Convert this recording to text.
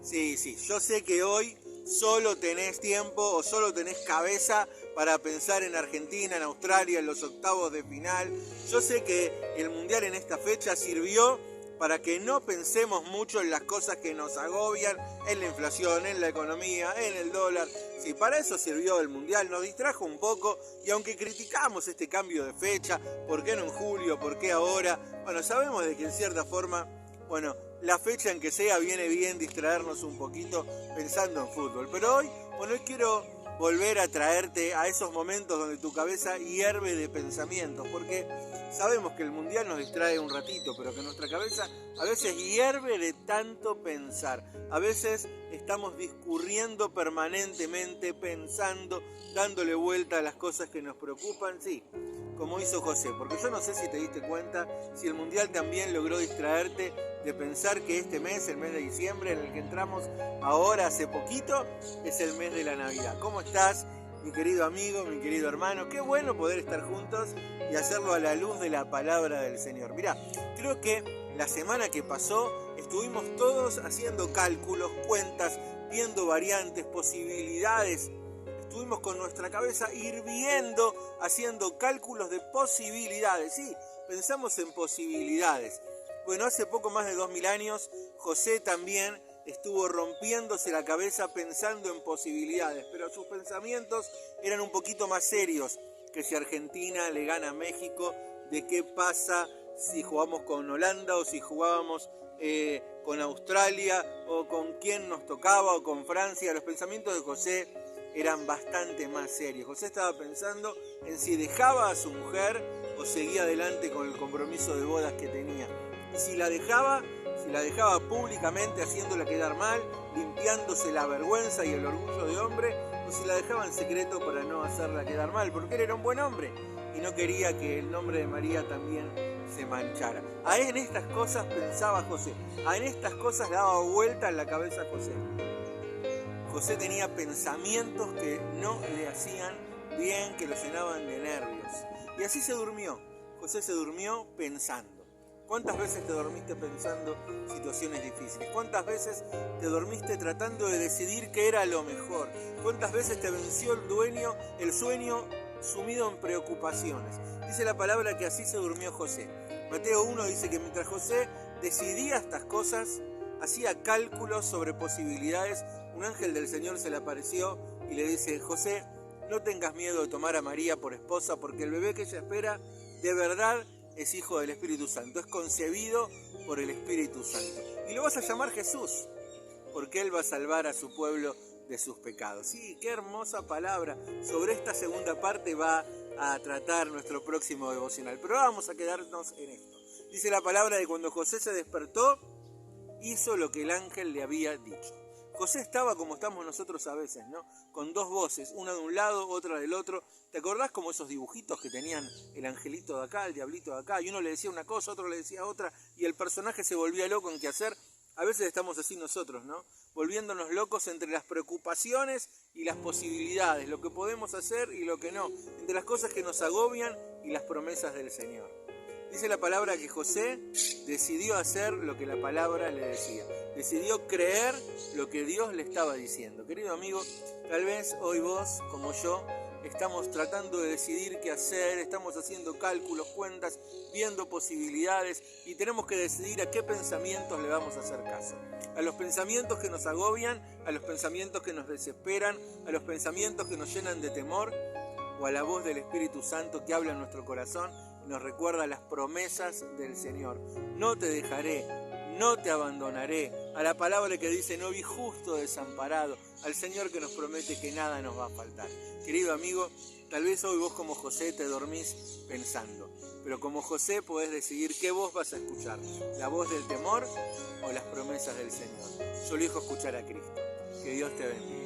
Sí, yo sé que hoy solo tenés tiempo o solo tenés cabeza para pensar en Argentina, en Australia, en los octavos de final. Yo sé que el Mundial en esta fecha sirvió para que no pensemos mucho en las cosas que nos agobian, en la inflación, en la economía, en el dólar. Sí, para eso sirvió el Mundial, nos distrajo un poco y aunque criticamos este cambio de fecha, ¿por qué no en julio? ¿Por qué ahora? Bueno, sabemos de que en cierta forma, la fecha en que sea viene bien distraernos un poquito pensando en fútbol. Pero hoy quiero volver a traerte a esos momentos donde tu cabeza hierve de pensamientos, porque sabemos que el Mundial nos distrae un ratito, pero que nuestra cabeza a veces hierve de tanto pensar. A veces estamos discurriendo permanentemente, pensando, dándole vuelta a las cosas que nos preocupan, sí, como hizo José, porque yo no sé si te diste cuenta, si el Mundial también logró distraerte de pensar que este mes, el mes de diciembre, en el que entramos ahora hace poquito, es el mes de la Navidad. ¿Cómo estás, mi querido amigo, mi querido hermano? Qué bueno poder estar juntos y hacerlo a la luz de la palabra del Señor. Mirá, creo que la semana que pasó estuvimos todos haciendo cálculos, cuentas, viendo variantes, posibilidades. Estuvimos con nuestra cabeza hirviendo, haciendo cálculos de posibilidades. Sí, pensamos en posibilidades. Bueno, hace poco más de 2000 años, José también estuvo rompiéndose la cabeza pensando en posibilidades, pero sus pensamientos eran un poquito más serios que si Argentina le gana a México, de qué pasa si jugamos con Holanda o si jugábamos con Australia o con quién nos tocaba o con Francia. Los pensamientos de José eran bastante más serios. José estaba pensando en si dejaba a su mujer o seguía adelante con el compromiso de bodas que tenía. Y si la dejaba públicamente haciéndola quedar mal, limpiándose la vergüenza y el orgullo de hombre, o si la dejaba en secreto para no hacerla quedar mal, porque él era un buen hombre y no quería que el nombre de María también se manchara. En estas cosas pensaba José, en estas cosas daba vuelta en la cabeza José. José tenía pensamientos que no le hacían bien, que lo llenaban de nervios. Y así se durmió. José se durmió pensando. ¿Cuántas veces te dormiste pensando situaciones difíciles? ¿Cuántas veces te dormiste tratando de decidir qué era lo mejor? ¿Cuántas veces te venció el sueño sumido en preocupaciones? Dice la palabra que así se durmió José. Mateo 1 dice que mientras José decidía estas cosas, hacía cálculos sobre posibilidades, un ángel del Señor se le apareció y le dice: José, no tengas miedo de tomar a María por esposa, porque el bebé que ella espera de verdad es hijo del Espíritu Santo, es concebido por el Espíritu Santo. Y lo vas a llamar Jesús, porque Él va a salvar a su pueblo de sus pecados. Sí, qué hermosa palabra. Sobre esta segunda parte va a tratar nuestro próximo devocional, pero vamos a quedarnos en esto. Dice la palabra de cuando José se despertó, hizo lo que el ángel le había dicho. José estaba como estamos nosotros a veces, ¿no? Con dos voces, una de un lado, otra del otro. ¿Te acordás como esos dibujitos que tenían el angelito de acá, el diablito de acá? Y uno le decía una cosa, otro le decía otra, y el personaje se volvía loco en qué hacer. A veces estamos así nosotros, ¿no? Volviéndonos locos entre las preocupaciones y las posibilidades, lo que podemos hacer y lo que no, entre las cosas que nos agobian y las promesas del Señor. Dice la palabra que José decidió hacer lo que la palabra le decía. Decidió creer lo que Dios le estaba diciendo. Querido amigo, tal vez hoy vos, como yo, estamos tratando de decidir qué hacer, estamos haciendo cálculos, cuentas, viendo posibilidades y tenemos que decidir a qué pensamientos le vamos a hacer caso. A los pensamientos que nos agobian, a los pensamientos que nos desesperan, a los pensamientos que nos llenan de temor, o a la voz del Espíritu Santo que habla en nuestro corazón y nos recuerda las promesas del Señor. No te dejaré, no te abandonaré. A la palabra que dice: no vi justo desamparado. Al Señor que nos promete que nada nos va a faltar. Querido amigo, tal vez hoy vos como José te dormís pensando, pero como José podés decidir qué voz vas a escuchar, la voz del temor o las promesas del Señor. Yo elijo escuchar a Cristo. Que Dios te bendiga.